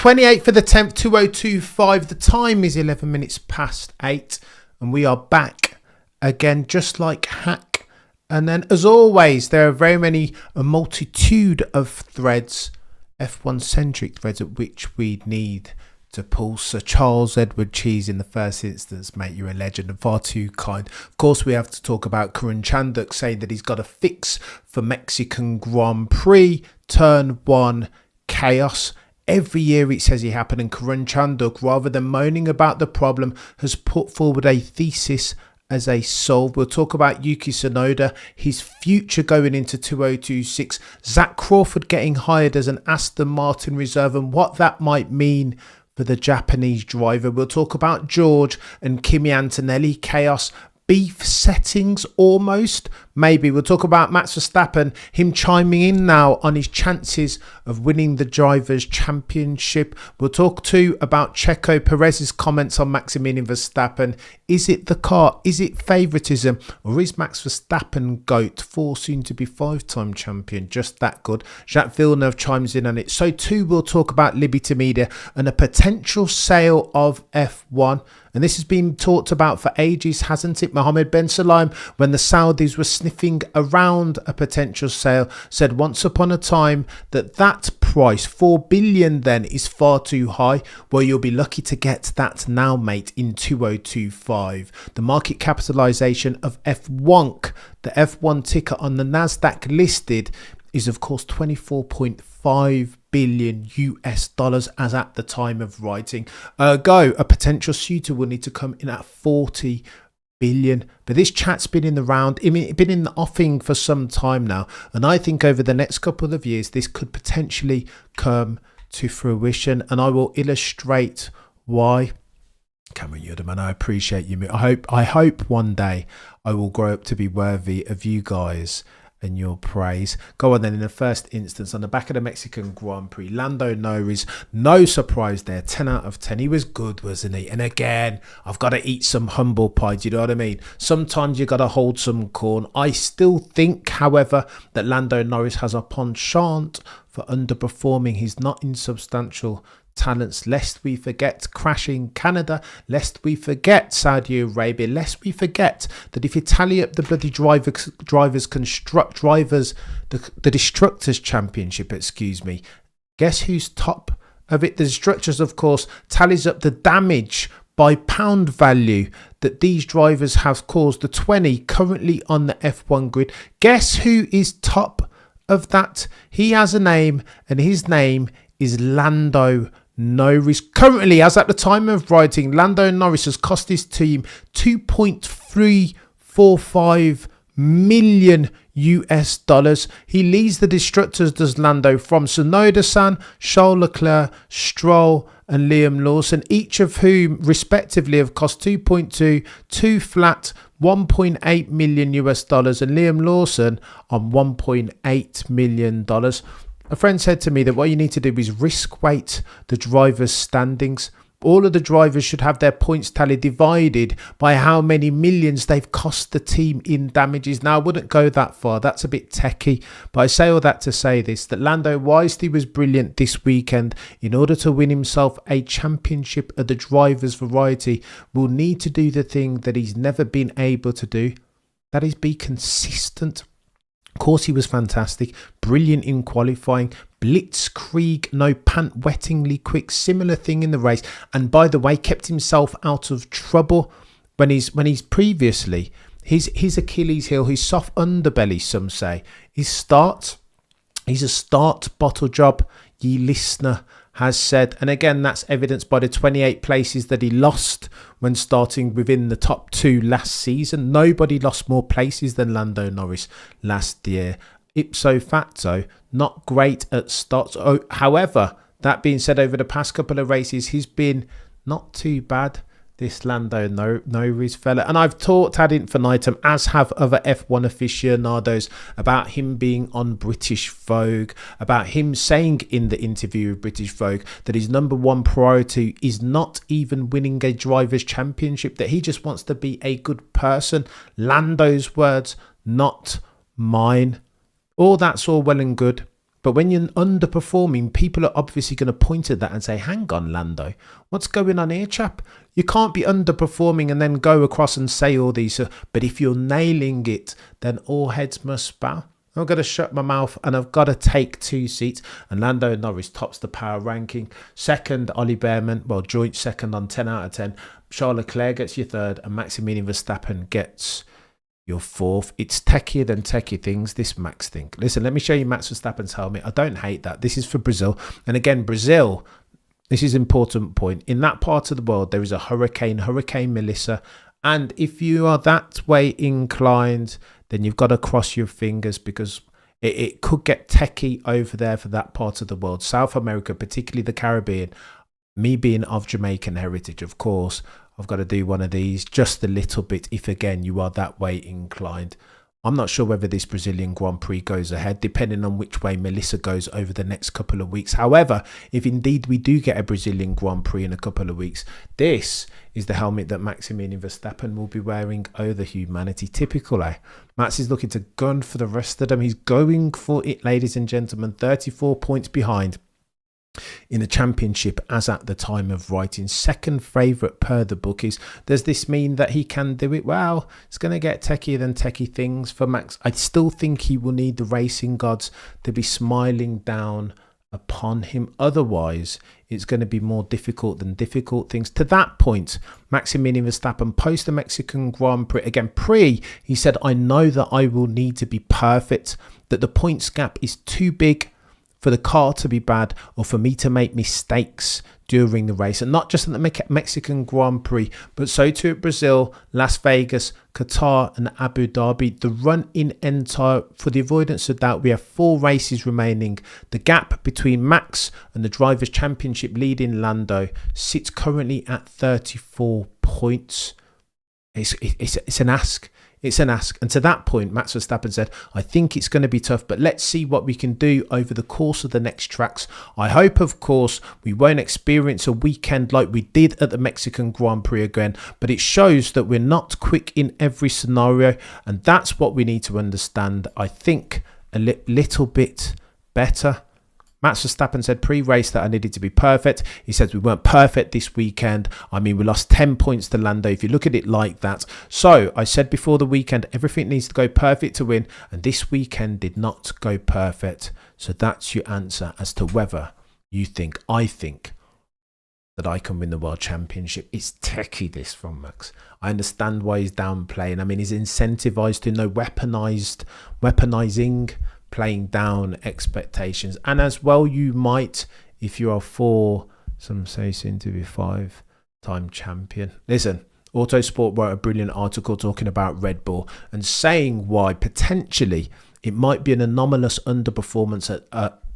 28th for the 10th, 2025. The time is 11 minutes past 8. And we are back again, just like Hack. And then, as always, there are a multitude of threads, F1-centric threads, at which we need to pull. Sir Charles Edward Cheese in the first instance, mate, you're a legend and far too kind. Of course, we have to talk about Karun Chanduk saying that he's got a fix for Mexican Grand Prix, Turn 1 chaos. Every year it says it happened, and Karun Chanduk, rather than moaning about the problem, has put forward a thesis as a solve. We'll talk about Yuki Tsunoda, his future going into 2026, Zach Crawford getting hired as an Aston Martin reserve and what that might mean for the Japanese driver. We'll talk about George and Kimi Antonelli chaos, beef settings almost. Maybe we'll talk about Max Verstappen, him chiming in now on his chances of winning the Drivers' Championship. We'll talk too about Checo Perez's comments on Maximilian Verstappen. Is it the car? Is it favouritism? Or is Max Verstappen GOAT, 4 soon to be 5-time champion, just that good? Jacques Villeneuve chimes in on it. So too we'll talk about Liberty Media and a potential sale of F1. And this has been talked about for ages, hasn't it? Mohammed Ben Sulayem, when the Saudis were sniffing around a potential sale, said once upon a time that price, 4 billion then, is far too high. Well, you'll be lucky to get that now, mate, in 2025. The market capitalisation of F1, the F1 ticker on the Nasdaq listed, is of course 24.5 billion US dollars as at the time of writing. Ergo, a potential suitor will need to come in at 40 billion. But this chat's been in the round, it's been in the offing for some time now, and I think over the next couple of years this could potentially come to fruition, and I will illustrate why. Cameron Yudman, I appreciate you. I hope one day I will grow up to be worthy of you guys and your praise. Go on then. In the first instance, on the back of the Mexican Grand Prix, Lando Norris, no surprise there, 10 out of 10. He was good, wasn't he? And again, I've got to eat some humble pie, do you know what I mean? Sometimes you got to hold some corn. I still think, however, that Lando Norris has a penchant for underperforming. He's not insubstantial talents, lest we forget crashing Canada, lest we forget Saudi Arabia, lest we forget that if you tally up the bloody the Destructors Championship, guess who's top of it? The Destructors, of course, tallies up the damage by pound value that these drivers have caused, the 20 currently on the F1 grid. Guess who is top of that? He has a name, and his name is Lando Norris. Currently, as at the time of writing, Lando Norris has cost his team 2.345 million US dollars. He leads the Destructors, does Lando, from Tsunoda-san, Charles Leclerc, Stroll and Liam Lawson, each of whom respectively have cost 2.2, 2 flat, 1.8 million US dollars, and Liam Lawson on $1.8 million. A friend said to me that what you need to do is risk weight the drivers' standings. All of the drivers should have their points tally divided by how many millions they've cost the team in damages. Now, I wouldn't go that far. That's a bit techie. But I say all that to say this, that Lando wisely was brilliant this weekend. In order to win himself a championship of the drivers' variety, will need to do the thing that he's never been able to do. That is be consistent. Of course, he was fantastic, brilliant in qualifying, blitzkrieg, no pant-wettingly quick, similar thing in the race. And by the way, kept himself out of trouble when he's previously, his Achilles heel, his soft underbelly, some say, he's a start bottle job, ye listener has said. And again, that's evidenced by the 28 places that he lost when starting within the top 2 last season. Nobody lost more places than Lando Norris last year. Ipso facto, not great at starts. However, that being said, over the past couple of races, he's been not too bad, this Lando Norris fella. And I've talked ad infinitum, as have other F1 aficionados, about him being on British Vogue, about him saying in the interview with British Vogue that his number one priority is not even winning a Drivers' Championship, that he just wants to be a good person. Lando's words, not mine. That's all well and good. But when you're underperforming, people are obviously going to point at that and say, hang on, Lando, what's going on here, chap? You can't be underperforming and then go across and say all these. But if you're nailing it, then all heads must bow. I've got to shut my mouth and I've got to take 2 seats. And Lando Norris tops the power ranking. Second, Ollie Behrman, well, joint second on 10 out of 10. Charles Leclerc gets your third and Maximilian Verstappen gets your fourth. It's techier than techie things, this Max thing. Listen, let me show you Max Verstappen's helmet. I don't hate that. This is for Brazil. And again, Brazil, this is an important point. In that part of the world, there is a Hurricane Melissa. And if you are that way inclined, then you've got to cross your fingers because it could get techie over there for that part of the world. South America, particularly the Caribbean. Me being of Jamaican heritage, of course, I've got to do one of these just a little bit if, again, you are that way inclined. I'm not sure whether this Brazilian Grand Prix goes ahead, depending on which way Melissa goes over the next couple of weeks. However, if indeed we do get a Brazilian Grand Prix in a couple of weeks, this is the helmet that Maximilian Verstappen will be wearing. Oh, the humanity. Typical, eh? Max is looking to gun for the rest of them. He's going for it, ladies and gentlemen. 34 points behind in the championship as at the time of writing. Second favourite per the bookies. Does this mean that he can do it? Well, it's going to get techier than techie things for Max. I still think he will need the racing gods to be smiling down upon him. Otherwise, it's going to be more difficult than difficult things. To that point, Maximilian Verstappen post the Mexican Grand Prix, again he said, I know that I will need to be perfect, that the points gap is too big for the car to be bad or for me to make mistakes during the race. And not just at the Mexican Grand Prix, but so too at Brazil, Las Vegas, Qatar and Abu Dhabi. The run in entire, for the avoidance of doubt, we have 4 races remaining. The gap between Max and the Drivers' Championship leading Lando sits currently at 34 points. It's an ask. It's an ask. And to that point, Max Verstappen said, I think it's going to be tough, but let's see what we can do over the course of the next tracks. I hope, of course, we won't experience a weekend like we did at the Mexican Grand Prix again, but it shows that we're not quick in every scenario. And that's what we need to understand, I think, a little bit better. Max Verstappen said pre-race that I needed to be perfect. He said we weren't perfect this weekend. I mean, we lost 10 points to Lando if you look at it like that. So I said before the weekend, everything needs to go perfect to win. And this weekend did not go perfect. So that's your answer as to whether you think, I think, that I can win the World Championship. It's techie, this from Max. I understand why he's downplaying. I mean, he's incentivized to no weaponizing, playing down expectations. And as well you might if you are 4, some say soon to be 5-time champion. Listen, Autosport wrote a brilliant article talking about Red Bull and saying why potentially it might be an anomalous underperformance at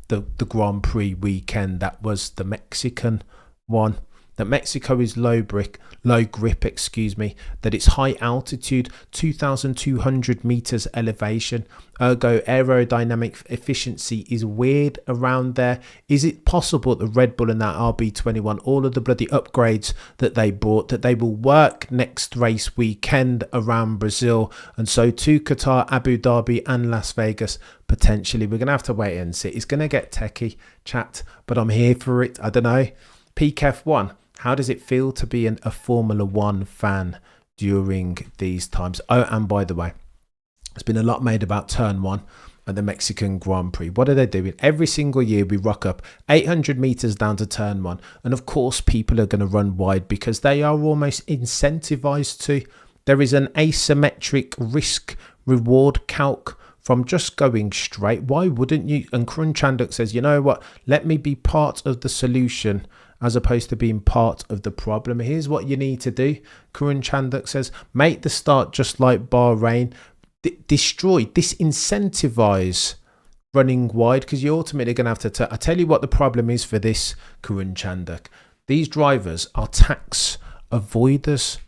the Grand Prix weekend. That was the Mexican one. That Mexico is low grip, that it's high altitude, 2,200 meters elevation, ergo aerodynamic efficiency is weird around there. Is it possible that Red Bull and that RB21, all of the bloody upgrades that they brought, that they will work next race weekend around Brazil, and so to Qatar, Abu Dhabi and Las Vegas potentially? We're going to have to wait and see. It's going to get techie, chat, but I'm here for it. I don't know. Peak F1. How does it feel to be a Formula One fan during these times? Oh, and by the way, there's been a lot made about Turn 1 at the Mexican Grand Prix. What are they doing? Every single year we rock up 800 meters down to Turn 1. And of course, people are going to run wide because they are almost incentivized to. There is an asymmetric risk-reward calc from just going straight. Why wouldn't you? And Karun Chanduk says, you know what? Let me be part of the solution as opposed to being part of the problem. Here's what you need to do. Karun Chanduk says, make the start just like Bahrain. Disincentivize running wide, because you're ultimately going to have to... I tell you what the problem is for this, Karun Chanduk. These drivers are tax avoiders.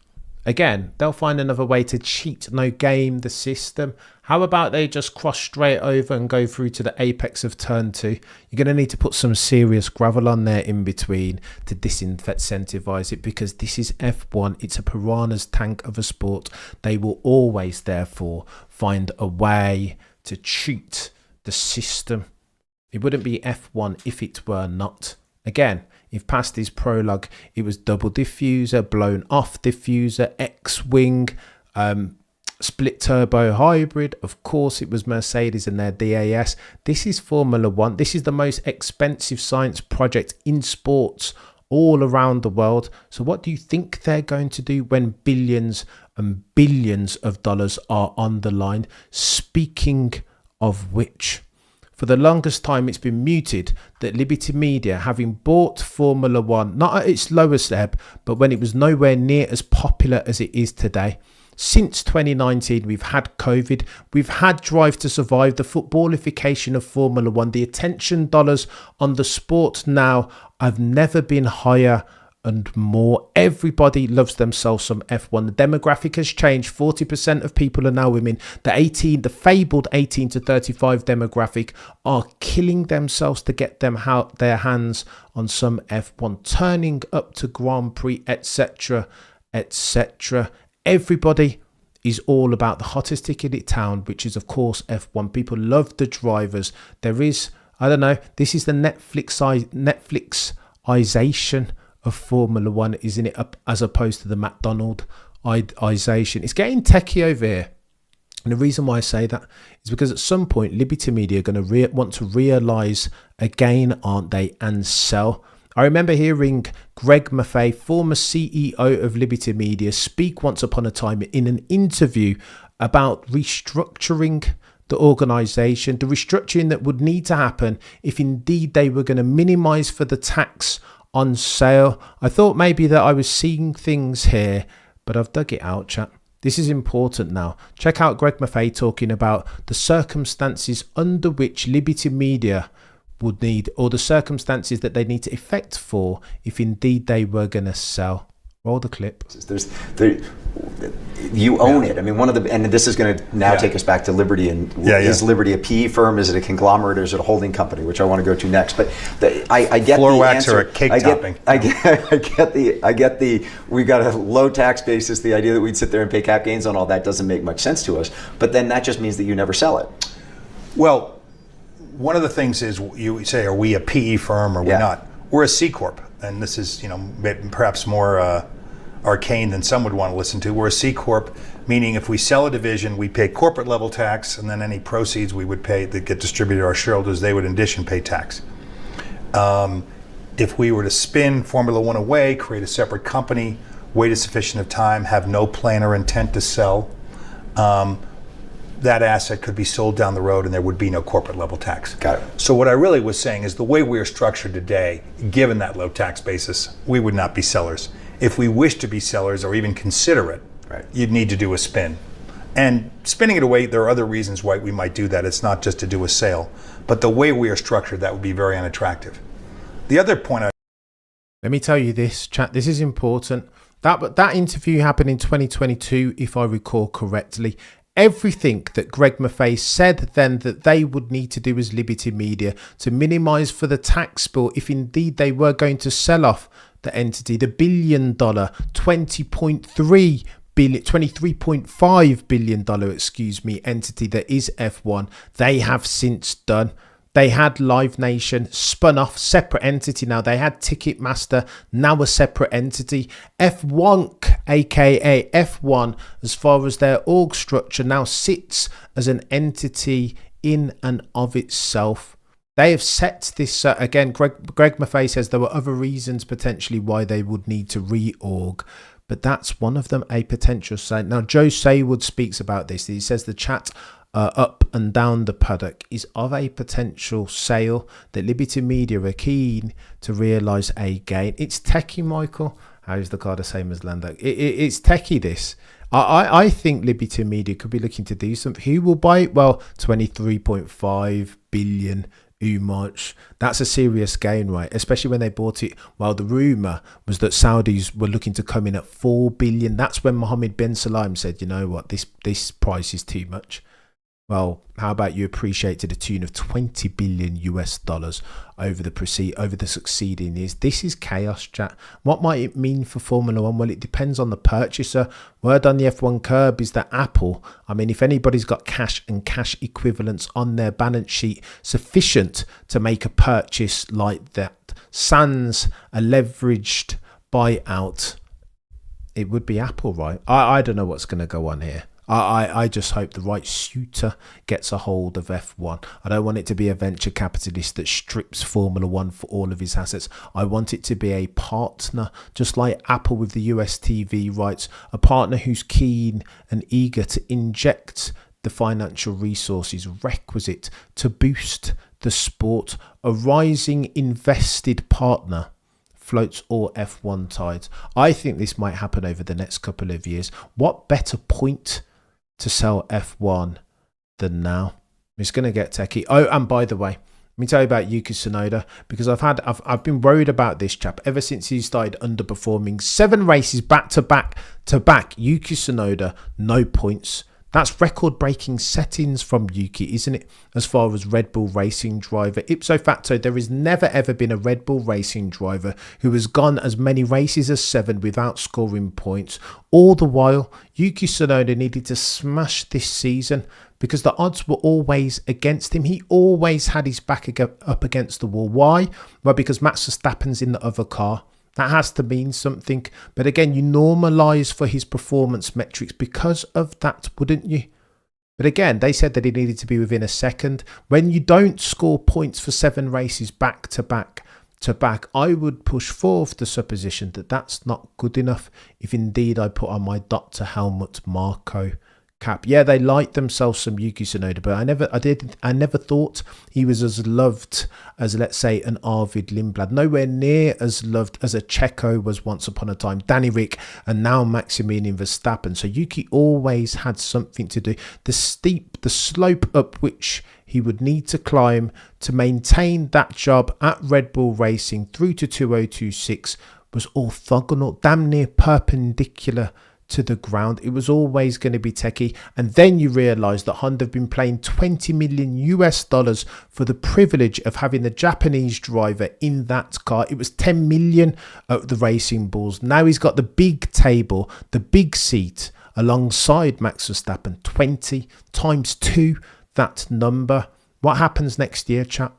Again, they'll find another way to cheat, game the system. How about they just cross straight over and go through to the apex of Turn 2? You're going to need to put some serious gravel on there in between to disincentivize it, because this is F1. It's a piranha's tank of a sport. They will always, therefore, find a way to cheat the system. It wouldn't be F1 if it were not. Again, if past his prologue, it was double diffuser, blown off diffuser, X-Wing, split turbo hybrid. Of course, it was Mercedes and their DAS. This is Formula One. This is the most expensive science project in sports all around the world. So what do you think they're going to do when billions and billions of dollars are on the line? Speaking of which, for the longest time it's been mooted that Liberty Media, having bought Formula One, not at its lowest ebb, but when it was nowhere near as popular as it is today. Since 2019, we've had COVID, we've had Drive to Survive, the footballification of Formula One, the attention dollars on the sport now have never been higher and more. Everybody loves themselves some F1. The demographic has changed. 40% of people are now women. The fabled 18 to 35 demographic are killing themselves to get their hands on some F1, turning up to Grand Prix, etc., etc. Everybody is all about the hottest ticket in town, which is, of course, F1. People love the drivers. There is, I don't know, this is the Netflixization of Formula One, isn't it? As opposed to the McDonaldization. It's getting techie over here. And the reason why I say that is because at some point, Liberty Media are going to want to realise again, aren't they, and sell. I remember hearing Greg Maffei, former CEO of Liberty Media, speak once upon a time in an interview about restructuring the organisation, the restructuring that would need to happen if indeed they were going to minimise for the tax on sale. I thought maybe that I was seeing things here, but I've dug it out, chat. This is important now. Check out Greg Maffei talking about the circumstances under which Liberty Media would need, or the circumstances that they need to effect for if indeed they were going to sell. Roll the clip. You own it. I mean, and this is going to now take us back to Liberty. And is Liberty a PE firm? Is it a conglomerate? Or is it a holding company? Which I want to go to next. But I get floor the wax answer. or a cake topping. I get the. We've got a low tax basis. The idea that we'd sit there and pay cap gains on all that doesn't make much sense to us. But then that just means that you never sell it. Well, one of the things is you say, are we a PE firm or are we not? We're a C Corp. And this is, perhaps more arcane than some would want to listen to. We're a C Corp, meaning if we sell a division, we pay corporate level tax, and then any proceeds we would pay that get distributed to our shareholders, they would in addition pay tax. If we were to spin Formula One away, create a separate company, wait a sufficient of time, have no plan or intent to sell, that asset could be sold down the road and there would be no corporate level tax. Got it. So what I really was saying is the way we are structured today, given that low tax basis, we would not be sellers. If we wish to be sellers or even consider it, you'd need to do a spin. And spinning it away, there are other reasons why we might do that. It's not just to do a sale. But the way we are structured, that would be very unattractive. The other point let me tell you this, chat, this is important. That interview happened in 2022, if I recall correctly. Everything that Greg Maffei said then that they would need to do as Liberty Media to minimise for the tax bill if indeed they were going to sell off the entity, the $1 billion, $23.5 billion, entity that is F1, they have since done. They had Live Nation, spun off, separate entity now. They had Ticketmaster, now a separate entity. F1, aka F1, as far as their org structure, now sits as an entity in and of itself. They have set this, again, Greg Maffei says there were other reasons potentially why they would need to reorg, but that's one of them, a potential sale. Now, Joe Saywood speaks about this. He says the chat up and down the paddock is of a potential sale that Liberty Media are keen to realise a gain. It's techie, Michael. How's the car the same as Lando? It's techie, this. I think Liberty Media could be looking to do something. Who will buy it? Well, 23.5 billion. Much. That's a serious gain, right? Especially when they bought it. Well, the rumour was that Saudis were looking to come in at 4 billion. That's when Mohammed bin Salman said, you know what, this price is too much. Well, how about you appreciate to the tune of 20 billion US dollars over the succeeding years? This is chaos, chat. What might it mean for Formula One? Well, it depends on the purchaser. Word on the F1 curb is that Apple, I mean, if anybody's got cash and cash equivalents on their balance sheet sufficient to make a purchase like that, sans a leveraged buyout, it would be Apple, right? I don't know what's going to go on here. I just hope the right suitor gets a hold of F1. I don't want it to be a venture capitalist that strips Formula One for all of his assets. I want it to be a partner, just like Apple with the US TV rights, a partner who's keen and eager to inject the financial resources requisite to boost the sport. A rising invested partner floats all F1 tides. I think this might happen over the next couple of years. What better point to sell F1 than now? It's going to get techie. Oh, and by the way, let me tell you about Yuki Tsunoda, because I've been worried about this chap ever since he started underperforming. 7 races back to back. Yuki Tsunoda, no points. That's record-breaking settings from Yuki, isn't it? As far as Red Bull Racing driver, ipso facto, there has never ever been a Red Bull Racing driver who has gone as many races as 7 without scoring points. All the while, Yuki Tsunoda needed to smash this season because the odds were always against him. He always had his back up against the wall. Why? Well, because Max Verstappen's in the other car. That has to mean something. But again, you normalise for his performance metrics because of that, wouldn't you? But again, they said that he needed to be within a second. When you don't score points for 7 races back to back, I would push forth the supposition that that's not good enough if indeed I put on my Dr. Helmut Marko cap. Yeah, they liked themselves some Yuki Tsunoda, but I never thought he was as loved as, let's say, an Arvid Lindblad. Nowhere near as loved as a Checo was once upon a time, Danny Rick, and now Maximilian Verstappen. So Yuki always had something to do. The slope up which he would need to climb to maintain that job at Red Bull Racing through to 2026 was orthogonal, damn near perpendicular to the ground. It was always going to be techie. And then you realise that Honda have been paying 20 million US dollars for the privilege of having the Japanese driver in that car. It was 10 million at the Racing Bulls. Now he's got the big table, the big seat alongside Max Verstappen. 20 times 2, that number. What happens next year, chat?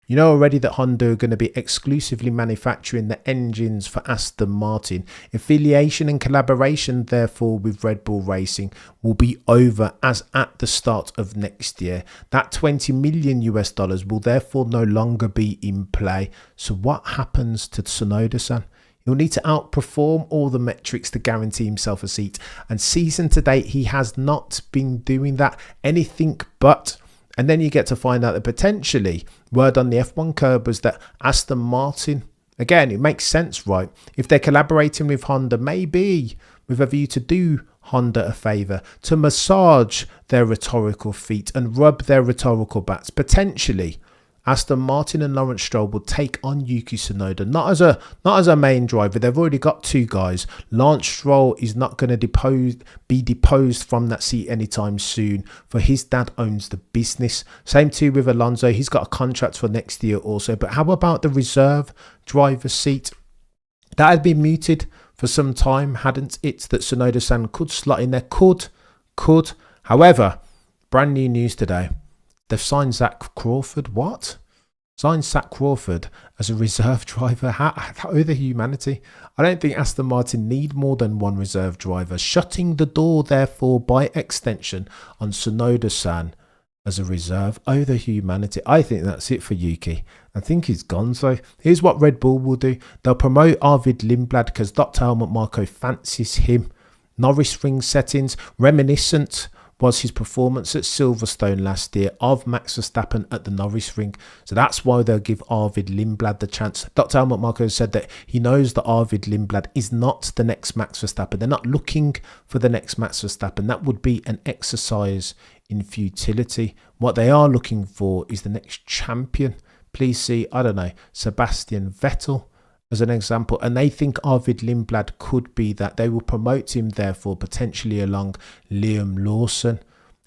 You know already that Honda are going to be exclusively manufacturing the engines for Aston Martin. Affiliation and collaboration, therefore, with Red Bull Racing will be over as at the start of next year. That 20 million US dollars will therefore no longer be in play. So what happens to Tsunoda-san? He'll need to outperform all the metrics to guarantee himself a seat. And season to date, he has not been doing that. Anything but. And then you get to find out that potentially, word on the F1 curb was that Aston Martin, again, it makes sense, right? If they're collaborating with Honda, maybe with a view to do Honda a favour, to massage their rhetorical feet and rub their rhetorical backs, potentially Aston Martin and Lawrence Stroll will take on Yuki Tsunoda, not as a main driver. They've already got 2 guys. Lawrence Stroll is not going to be deposed from that seat anytime soon, for his dad owns the business. Same too with Alonso. He's got a contract for next year also. But how about the reserve driver seat? That had been mooted for some time, hadn't it? That Tsunoda-san could slot in there. Could. However, brand new news today. They've signed Zach Crawford. What? Signed Zach Crawford as a reserve driver? How the humanity? I don't think Aston Martin need more than one reserve driver. Shutting the door, therefore, by extension, on Tsunoda-san as a reserve. Oh, the humanity. I think that's it for Yuki. I think he's gone. So here's what Red Bull will do. They'll promote Arvid Lindblad because Dr. Helmut Marko fancies him. Norris ring settings, reminiscent was his performance at Silverstone last year of Max Verstappen at the Norris ring. So that's why they'll give Arvid Lindblad the chance. Dr. Helmut Marko said that he knows that Arvid Lindblad is not the next Max Verstappen. They're not looking for the next Max Verstappen. That would be an exercise in futility. What they are looking for is the next champion. Please see, I don't know, Sebastian Vettel as an example, and they think Arvid Lindblad could be that. They will promote him, therefore, potentially along Liam Lawson.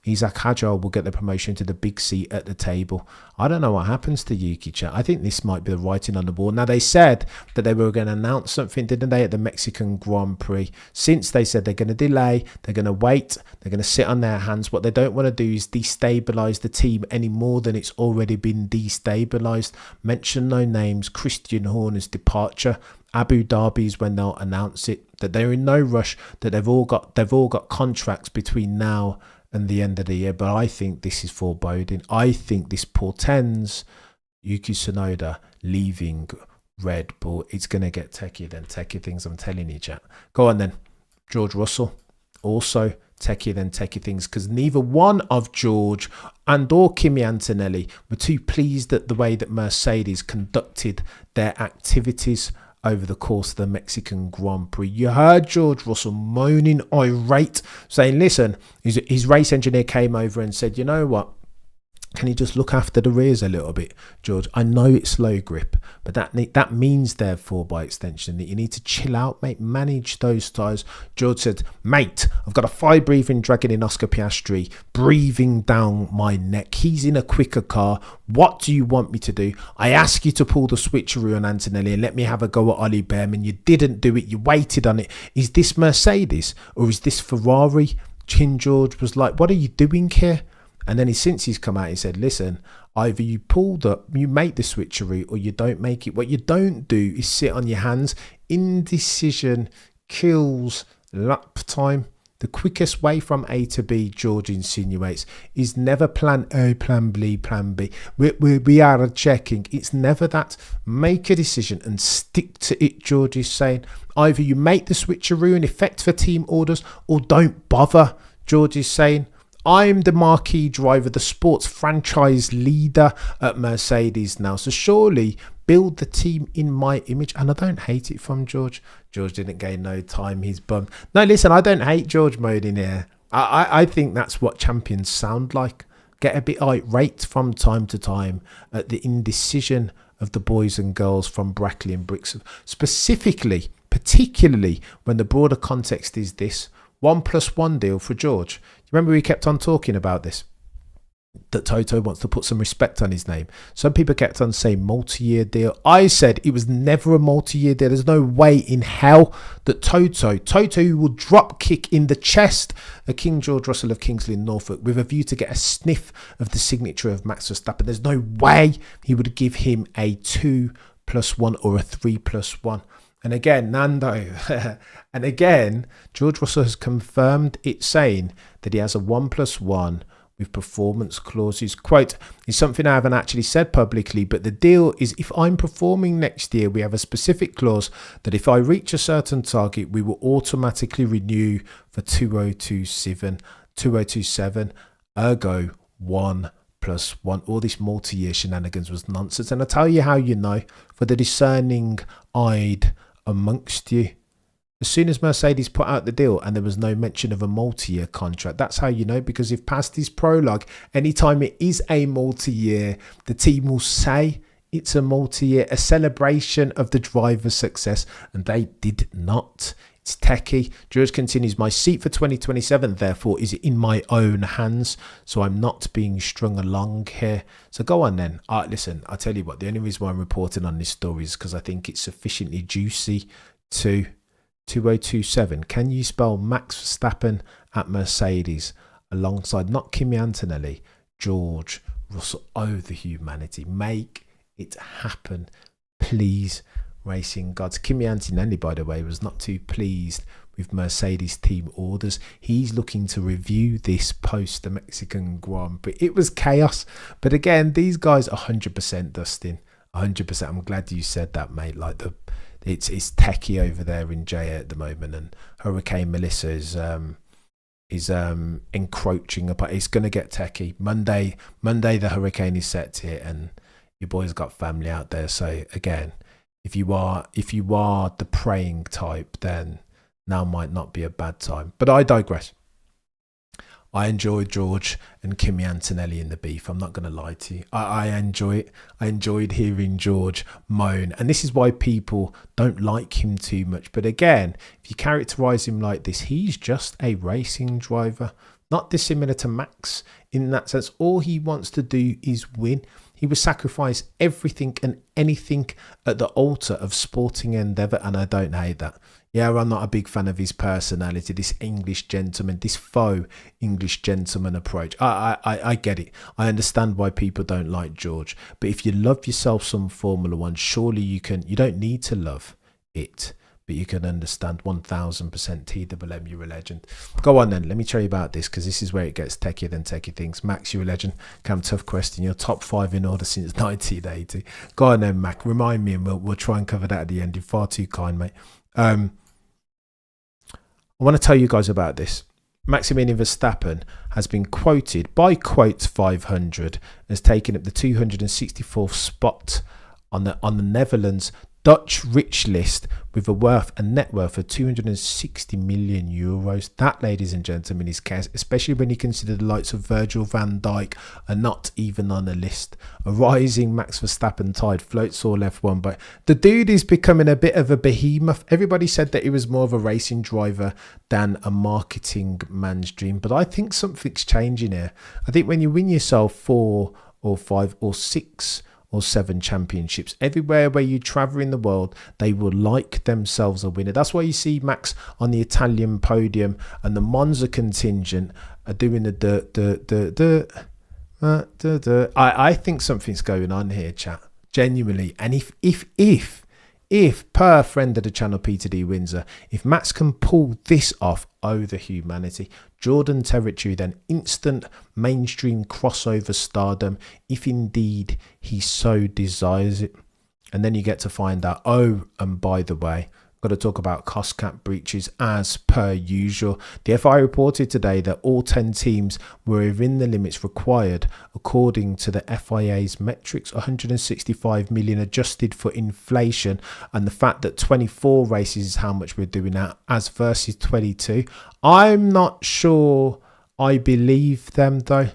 Isaac Hadjar will get the promotion to the big seat at the table. I don't know what happens to Yuki, chat. I think this might be the writing on the wall. Now, they said that they were going to announce something, didn't they, at the Mexican Grand Prix? Since they said they're going to delay, they're going to wait, they're going to sit on their hands. What they don't want to do is destabilise the team any more than it's already been destabilised. Mention no names. Christian Horner's departure. Abu Dhabi's when they'll announce it. That they're in no rush. That they've all got contracts between now and the end of the year. But I think this is foreboding. I think this portends Yuki Tsunoda leaving Red Bull. It's going to get techier than techier things, I'm telling you, chat. Go on then. George Russell, also techier than techier things, because neither one of George and or Kimi Antonelli were too pleased at the way that Mercedes conducted their activities over the course of the Mexican Grand Prix. You heard George Russell moaning irate, saying, listen, his race engineer came over and said, you know what, can you just look after the rears a little bit, George? I know it's slow grip, but that means, therefore, by extension, that you need to chill out, mate. Manage those tyres. George said, mate, I've got a fire-breathing dragon in Oscar Piastri breathing down my neck. He's in a quicker car. What do you want me to do? I ask you to pull the switcheroo on Antonelli and let me have a go at Ollie Behrman. You didn't do it. You waited on it. Is this Mercedes or is this Ferrari? King George was like, what are you doing here? And then since he's come out, he said, listen, either you pulled up, you make the switcheroo, or you don't make it. What you don't do is sit on your hands. Indecision kills lap time. The quickest way from A to B, George insinuates, is never plan A, plan B, plan B. We are checking. It's never that. Make a decision and stick to it, George is saying. Either you make the switcheroo in effect for team orders, or don't bother, George is saying. I'm the marquee driver, the sports franchise leader at Mercedes now. So surely build the team in my image. And I don't hate it from George. George didn't gain no time. He's bummed. No, listen, I don't hate George Moaning here. I think that's what champions sound like. Get a bit irate from time to time at the indecision of the boys and girls from Brackley and Brixton. Particularly when the broader context is this. 1+1 deal for George. Remember we kept on talking about this, that Toto wants to put some respect on his name. Some people kept on saying multi-year deal. I said it was never a multi-year deal. There's no way in hell that Toto will drop kick in the chest of King George Russell of Kingsley in Norfolk with a view to get a sniff of the signature of Max Verstappen. There's no way he would give him a 2+1 or a 3+1. And again, Nando, and again, George Russell has confirmed it, saying that he has a 1+1 with performance clauses. Quote, is something I haven't actually said publicly, but the deal is if I'm performing next year, we have a specific clause that if I reach a certain target, we will automatically renew for 2027, ergo 1+1. All this multi-year shenanigans was nonsense. And I tell you how you know, for the discerning-eyed amongst you, as soon as Mercedes put out the deal and there was no mention of a multi-year contract, that's how you know, because if past his prologue, anytime it is a multi-year, the team will say it's a multi-year, a celebration of the driver's success, and they did not. It's techie. George continues, my seat for 2027, therefore, is in my own hands, so I'm not being strung along here. So go on then. Listen, I'll tell you what, the only reason why I'm reporting on this story is because I think it's sufficiently juicy to 2027. Can you spell Max Verstappen at Mercedes alongside not Kimi Antonelli, George Russell? Oh, the humanity. Make it happen, please. Racing gods. Kimi Antonelli, by the way, was not too pleased with Mercedes team orders. He's looking to review this post the Mexican Grand Prix. It was chaos, but again, these guys 100%, Dustin, 100%. I'm glad you said that, mate. Like it's techie over there in JA at the moment, and Hurricane Melissa is encroaching upon. It's going to get techie. Monday the hurricane is set to hit, and your boys got family out there. So again, if you are the praying type, then now might not be a bad time. But I digress. I enjoyed George and Kimi Antonelli in the beef. I'm not going to lie to you. I enjoy it. I enjoyed hearing George moan. And this is why people don't like him too much. But again, if you characterise him like this, he's just a racing driver. not dissimilar to Max in that sense. All he wants to do is win. He would sacrifice everything and anything at the altar of sporting endeavour, and I don't hate that. Yeah, I'm not a big fan of his personality, this English gentleman, this faux English gentleman approach. I get it. I understand why people don't like George. But if you love yourself some Formula One, surely you can. You don't need to love it, but you can understand 1000% TWM, you're a legend. Go on then, let me tell you about this, because this is where it gets techier than techie things. Max, you're a legend. Cam, tough question. You're top 5 in order since 1980. Go on then, Mac. Remind me, and we'll try and cover that at the end. You're far too kind, mate. I want to tell you guys about this. Maximilian Verstappen has been quoted by Quotes 500 as taking up the 264th spot on the Netherlands Dutch rich list with a net worth of 260 million euros. That, ladies and gentlemen, is cash, especially when you consider the likes of Virgil van Dijk are not even on the list. A rising Max Verstappen tide floats all F1, but the dude is becoming a bit of a behemoth. Everybody said that he was more of a racing driver than a marketing man's dream, but I think something's changing here. I think when you win yourself 4 or 5 or 6 or 7 championships, everywhere where you travel in the world, they will like themselves a winner. That's why you see Max on the Italian podium and the Monza contingent are doing the I think something's going on here, chat. Genuinely. And if per friend of the channel Peter D Windsor, if Max can pull this off over humanity, Jordan territory, then instant mainstream crossover stardom, if indeed he so desires it. And then you get to find out, oh, and by the way, got to talk about cost cap breaches as per usual. The FI reported today that all 10 teams were within the limits required according to the FIA's metrics, 165 million adjusted for inflation, and the fact that 24 races is how much we're doing now as versus 22. I'm not sure I believe them though.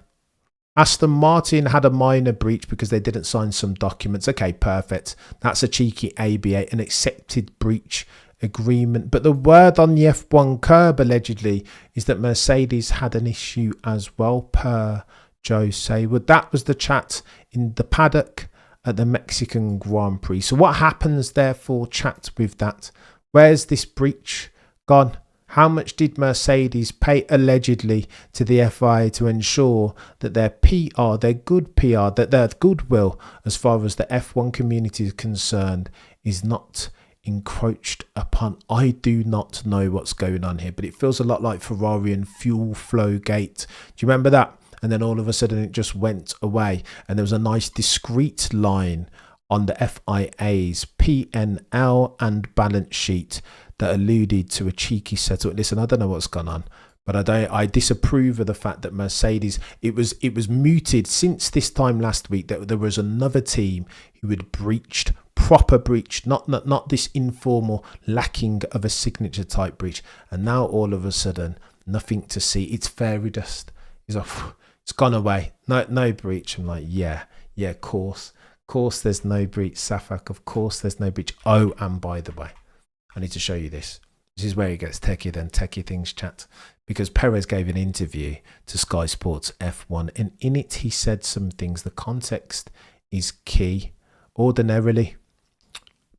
Aston Martin had a minor breach because they didn't sign some documents. Okay, perfect. That's a cheeky ABA, an accepted breach agreement. But the word on the F1 curb allegedly is that Mercedes had an issue as well, per Joe Saywood. That was the chat in the paddock at the Mexican Grand Prix. So what happens therefore, chat, with that? Where's this breach gone? How much did Mercedes pay allegedly to the FIA to ensure that their PR, their good PR, that their goodwill as far as the F1 community is concerned is not encroached upon? I do not know what's going on here, but it feels a lot like Ferrari and fuel flow gate. Do you remember that? And then all of a sudden it just went away, and there was a nice discreet line on the FIA's P&L and balance sheet that alluded to a cheeky settlement. Listen, I don't know what's gone on, but I disapprove of the fact that Mercedes, it was mooted since this time last week that there was another team who had breached, proper breach, not this informal lacking of a signature type breach. And now all of a sudden, nothing to see. It's fairy dust. It's gone away. No breach. I'm like, yeah, of course there's no breach, Safak. Of course there's no breach. Oh, and by the way, I need to show you this. This is where it gets techier than techie things, chat. Because Perez gave an interview to Sky Sports F1, and in it he said some things. The context is key. Ordinarily,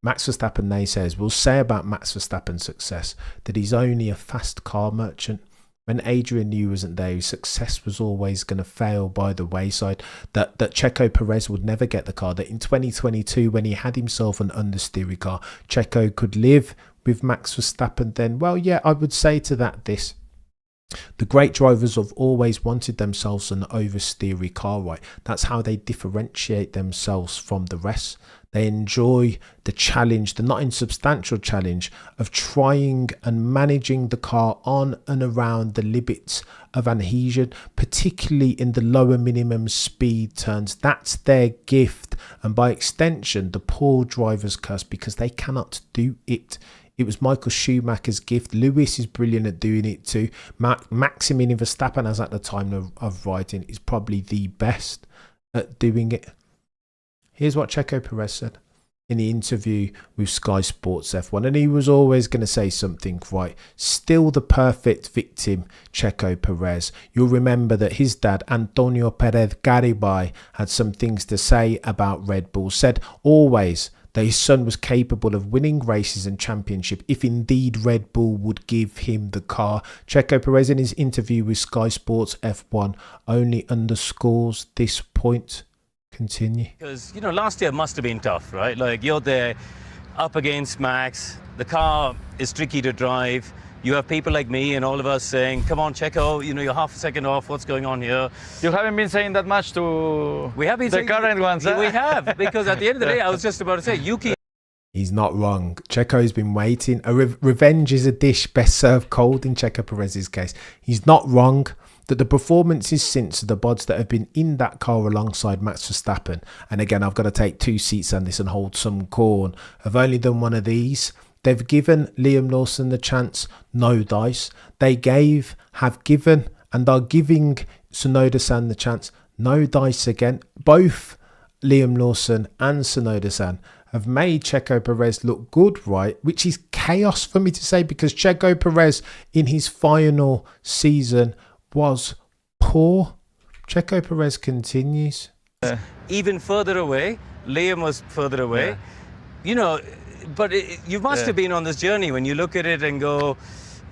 Max Verstappen naysayers will say about Max Verstappen's success that he's only a fast car merchant. When Adrian Newey wasn't there, his success was always going to fail by the wayside. That Checo Perez would never get the car. That in 2022, when he had himself an understeery car, Checo could live with Max Verstappen then. Well, yeah, I would say to that this. The great drivers have always wanted themselves an oversteery car, right? That's how they differentiate themselves from the rest. They enjoy the challenge, the not insubstantial challenge of trying and managing the car on and around the limits of adhesion, particularly in the lower minimum speed turns. That's their gift, and by extension, the poor driver's curse, because they cannot do it. It was Michael Schumacher's gift. Lewis is brilliant at doing it too. Maximilian Verstappen, as at the time of writing, is probably the best at doing it. Here's what Checo Perez said. in the interview with Sky Sports F1, and he was always going to say something right. Still the perfect victim, Checo Perez. You'll remember that his dad, Antonio Perez Garibay, had some things to say about Red Bull, said always that his son was capable of winning races and championship if indeed Red Bull would give him the car. Checo Perez, in his interview with Sky Sports F1, only underscores this point. Continue. Because, last year must have been tough, right? Like, you're there up against Max. The car is tricky to drive. You have people like me and all of us saying, come on, Checo, you're half a second off. What's going on here? You haven't been saying that much to the current ones. We have, because at the end of the day, I was just about to say, Yuki. He's not wrong. Checo's been waiting. Revenge is a dish best served cold in Checo Perez's case. He's not wrong that the performances since the bods that have been in that car alongside Max Verstappen, and again, I've got to take two seats on this and hold some corn, have only done one of these. They've given Liam Lawson the chance, no dice. They have given, and are giving Tsunoda-san the chance, no dice again. Both Liam Lawson and Tsunoda-san have made Checo Perez look good, right? Which is chaos for me to say, because Checo Perez in his final season was poor. Checo Perez continues. Even further away, Liam was further away. But you must have been on this journey when you look at it and go,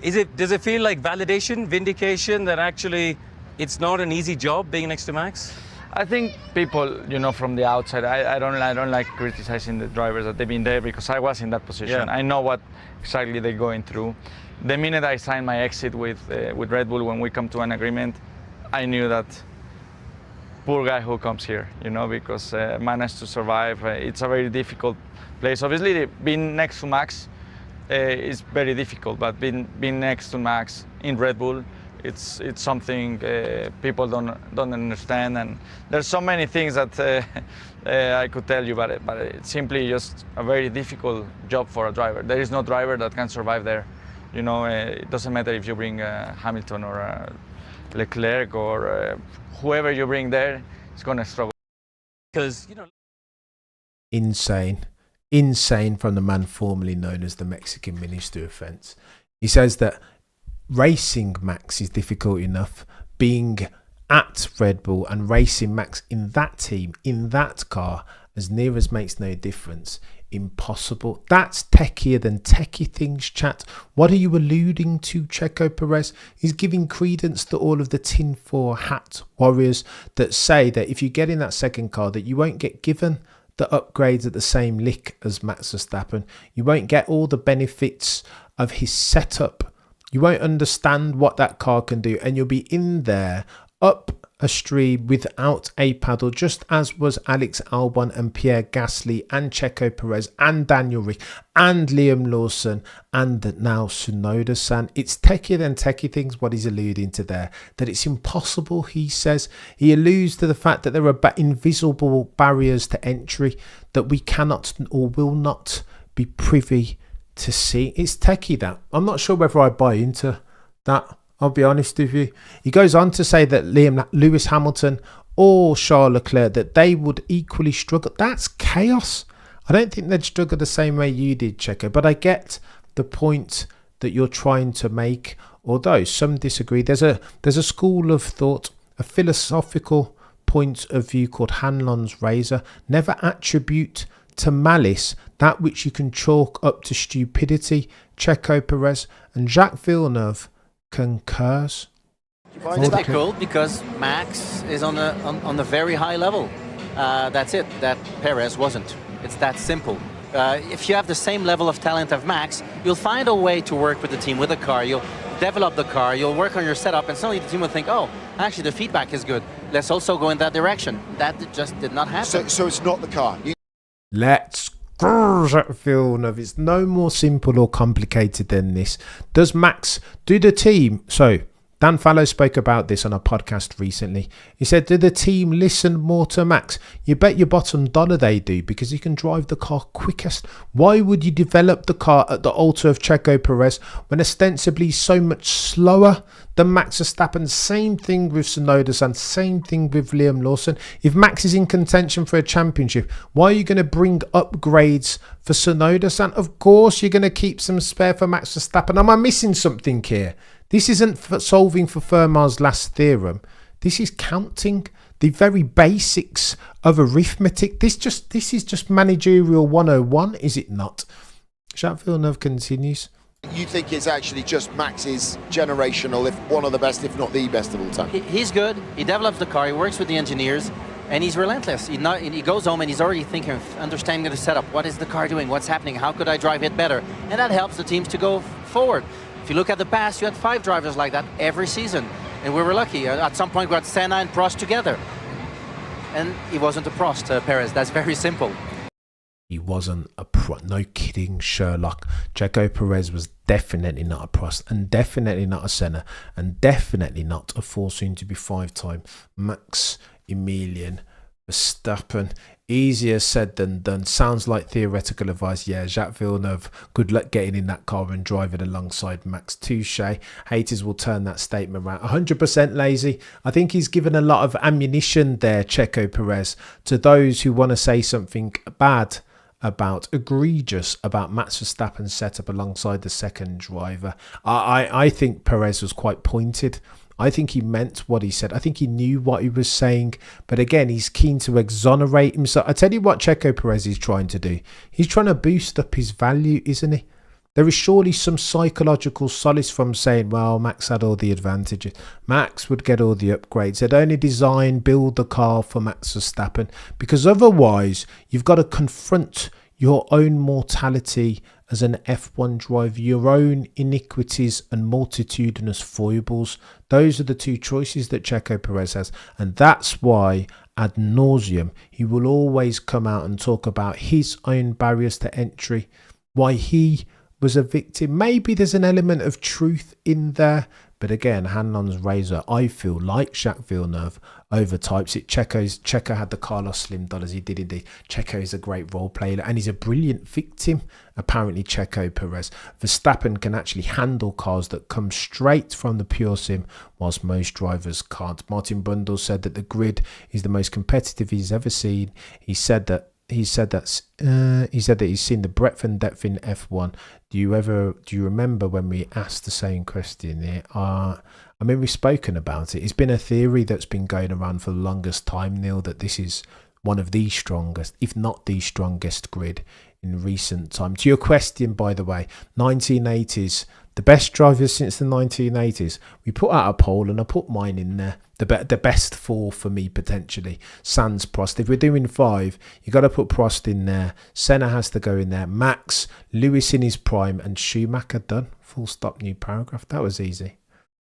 does it feel like validation, vindication that actually it's not an easy job being next to Max? I think people, from the outside, I don't like criticizing the drivers that they've been there, because I was in that position. Yeah. I know what exactly they're going through. The minute I signed my exit with Red Bull, when we come to an agreement, I knew that poor guy who comes here, because managed to survive. It's a very difficult place. Obviously, being next to Max is very difficult, but being next to Max in Red Bull, it's something people don't understand, and there's so many things that I could tell you about it, but it's simply just a very difficult job for a driver. There is no driver that can survive there. It doesn't matter if you bring Hamilton or Leclerc or whoever you bring there, it's going to struggle. Because, Insane from the man formerly known as the Mexican Minister of Defense. He says that racing Max is difficult enough. Being at Red Bull and racing Max in that team, in that car, as near as makes no difference, impossible. That's techier than techie things, chat. What are you alluding to, Checo Perez? He's giving credence to all of the tinfoil hat warriors that say that if you get in that second car, that you won't get given the upgrades at the same lick as Max Verstappen. You won't get all the benefits of his setup. You won't understand what that car can do, and you'll be in there up a stream without a paddle, just as was Alex Albon and Pierre Gasly and Checo Perez and Daniel Ricciardo and Liam Lawson and now Tsunoda-san. It's techier than techie things, what he's alluding to there. That it's impossible, he says. He alludes to the fact that there are invisible barriers to entry that we cannot or will not be privy to see. It's techie, that. I'm not sure whether I buy into that. I'll be honest with you. He goes on to say that Lewis Hamilton or Charles Leclerc, that they would equally struggle. That's chaos. I don't think they'd struggle the same way you did, Checo, but I get the point that you're trying to make, although some disagree. There's a school of thought, a philosophical point of view called Hanlon's razor. Never attribute to malice that which you can chalk up to stupidity. Checo Perez and Jacques Villeneuve concurs. It's difficult because Max is on a very high level. That's it. That Perez wasn't. It's that simple. If you have the same level of talent of Max, you'll find a way to work with the team, with the car. You'll develop the car. You'll work on your setup, and suddenly the team will think, "Oh, actually, the feedback is good. Let's also go in that direction." That just did not happen. So it's not the car. Let's go, Jacques Villeneuve. It's no more simple or complicated than this. Does Max do the team? So Dan Fallow spoke about this on a podcast recently. He said, did the team listen more to Max? You bet your bottom dollar they do, because he can drive the car quickest. Why would you develop the car at the altar of Checo Perez when ostensibly so much slower than Max Verstappen? Same thing with Tsunoda and same thing with Liam Lawson. If Max is in contention for a championship, why are you going to bring upgrades for Tsunoda? And of course you're going to keep some spare for Max Verstappen. Am I missing something here? This isn't solving for Fermat's last theorem. This is counting the very basics of arithmetic. This is just managerial 101, is it not? Jacques Villeneuve continues. You think it's actually just Max's generational, if one of the best, if not the best of all time? He's good. He develops the car. He works with the engineers, and he's relentless. He goes home and he's already thinking of understanding the setup. What is the car doing? What's happening? How could I drive it better? And that helps the teams to go forward. If you look at the past, you had 5 drivers like that every season, and we were lucky. At some point, we had Senna and Prost together, and he wasn't a Prost, Perez. That's very simple. He wasn't a pro. No kidding, Sherlock. Checo Perez was definitely not a Prost, and definitely not a Senna, and definitely not a 4 soon to be 5-time Max Emilian Verstappen. Easier said than done. Sounds like theoretical advice. Yeah, Jacques Villeneuve, good luck getting in that car and driving alongside Max. Touche. Haters will turn that statement around. 100% lazy. I think he's given a lot of ammunition there, Checo Perez, to those who want to say something bad about, egregious about Max Verstappen's setup alongside the second driver. I think Perez was quite pointed. I think he meant what he said. I think he knew what he was saying. But again, he's keen to exonerate himself. I tell you what Checo Perez is trying to do. He's trying to boost up his value, isn't he? There is surely some psychological solace from saying, well, Max had all the advantages. Max would get all the upgrades. They'd only build the car for Max Verstappen. Because otherwise, you've got to confront your own mortality as an F1 driver, your own iniquities and multitudinous foibles. Those are the 2 choices that Checo Perez has. And that's why, ad nauseum, he will always come out and talk about his own barriers to entry, why he was a victim. Maybe there's an element of truth in there. But again, hand on razor, I feel like Jacques Villeneuve overtypes it. Checo had the Carlos Slim dollars. He did indeed. Checo is a great role player and he's a brilliant victim, apparently, Checo Perez. Verstappen can actually handle cars that come straight from the pure sim, whilst most drivers can't. Martin Brundle said that the grid is the most competitive he's ever seen. He said that he's seen the breadth and depth in F1. Do you remember when we asked the same question here? I mean, we've spoken about it. It's been a theory that's been going around for the longest time, Neil, that this is one of the strongest, if not the strongest grid in recent time. To your question, by the way, 1980s, the best drivers since the 1980s. We put out a poll and I put mine in there. The best 4 for me, potentially. Sans Prost. If we're doing 5, you got to put Prost in there. Senna has to go in there. Max, Lewis in his prime, and Schumacher done. Full stop, new paragraph. That was easy.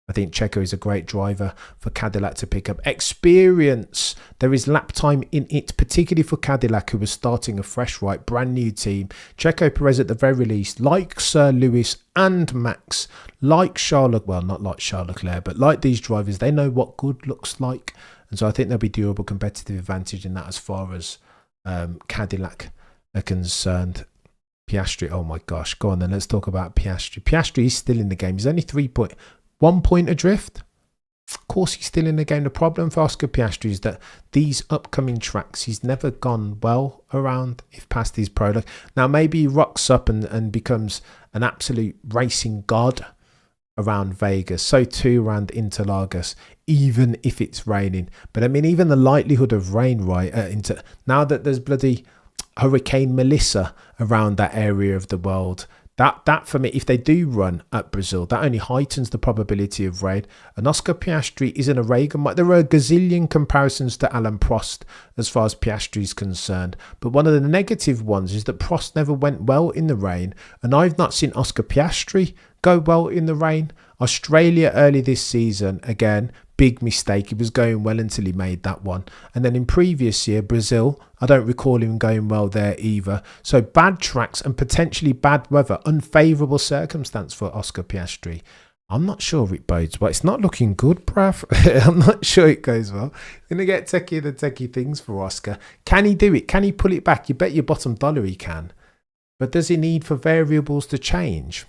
I think Checo is a great driver for Cadillac to pick up. Experience. There is lap time in it, particularly for Cadillac, who was starting a fresh, brand new team. Checo Perez at the very least, like Sir Lewis and Max, like not like Charles Leclerc, but like these drivers, they know what good looks like. And so I think there'll be durable competitive advantage in that as far as Cadillac are concerned. Piastri, oh my gosh. Go on then, let's talk about Piastri. Piastri is still in the game. He's only 1 point adrift. Of course, he's still in the game. The problem for Oscar Piastri is that these upcoming tracks, he's never gone well around, if past his prologue. Now, maybe he rocks up and becomes an absolute racing god around Vegas. So too around Interlagos, even if it's raining. But I mean, even the likelihood of rain, now that there's bloody Hurricane Melissa around that area of the world, That for me, if they do run at Brazil, that only heightens the probability of rain. And Oscar Piastri isn't a Reagan. There are a gazillion comparisons to Alain Prost as far as Piastri is concerned. But one of the negative ones is that Prost never went well in the rain. And I've not seen Oscar Piastri go well in the rain. Australia early this season, again, big mistake. He was going well until he made that one. And then in previous year, Brazil, I don't recall him going well there either. So bad tracks and potentially bad weather, unfavourable circumstance for Oscar Piastri. I'm not sure it bodes well. It's not looking good, bruv. I'm not sure it goes well. Going to get techier than techie things for Oscar. Can he do it? Can he pull it back? You bet your bottom dollar he can. But does he need for variables to change?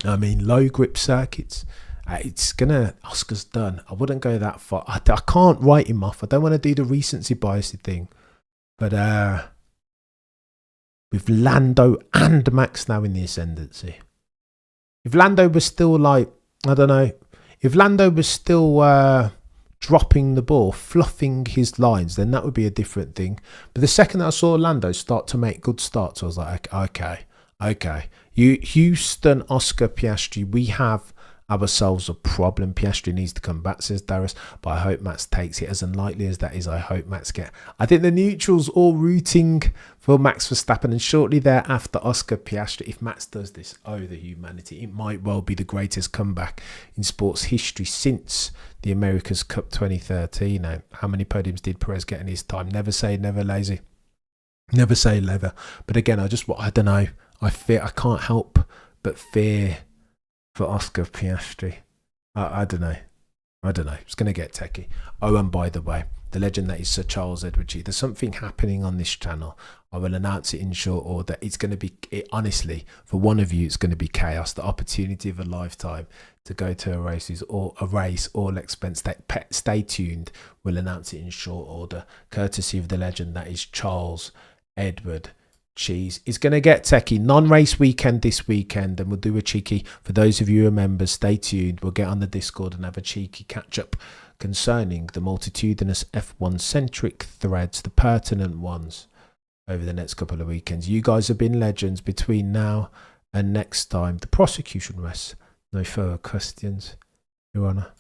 I mean, low grip circuits. Oscar's done. I wouldn't go that far. I can't write him off. I don't want to do the recency bias thing. But with Lando and Max now in the ascendancy. If Lando was still like, I don't know, if Lando was still dropping the ball, fluffing his lines, then that would be a different thing. But the second that I saw Lando start to make good starts, I was like, okay. You, Houston, Oscar, Piastri, we have ourselves a problem. Piastri needs to come back, says Darius, but I hope Max takes it. As unlikely as that is, I hope Max I think the neutrals all rooting for Max Verstappen, and shortly thereafter Oscar Piastri. If Max does this, oh the humanity, it might well be the greatest comeback in sports history since the America's Cup 2013. Now, how many podiums did Perez get in his time? Never say never, lazy. Never say never. But again, I don't know. I can't help but fear for Oscar Piastri. I don't know. It's going to get techie. Oh, and by the way, the legend that is Sir Charles Edward G. There's something happening on this channel. I will announce it in short order. It's going to be, honestly, for one of you, it's going to be chaos. The opportunity of a lifetime to go to a race, all expense. Stay tuned. We'll announce it in short order, courtesy of the legend that is Charles Edward Cheese. Is going to get techie. Non-race weekend this weekend, and we'll do a cheeky, for those of you who are members, stay tuned. We'll get on the Discord and have a cheeky catch up concerning the multitudinous F1 centric threads, the pertinent ones, over the next couple of weekends. You guys have been legends. Between now and next time, the prosecution rests. No further questions, Your Honour.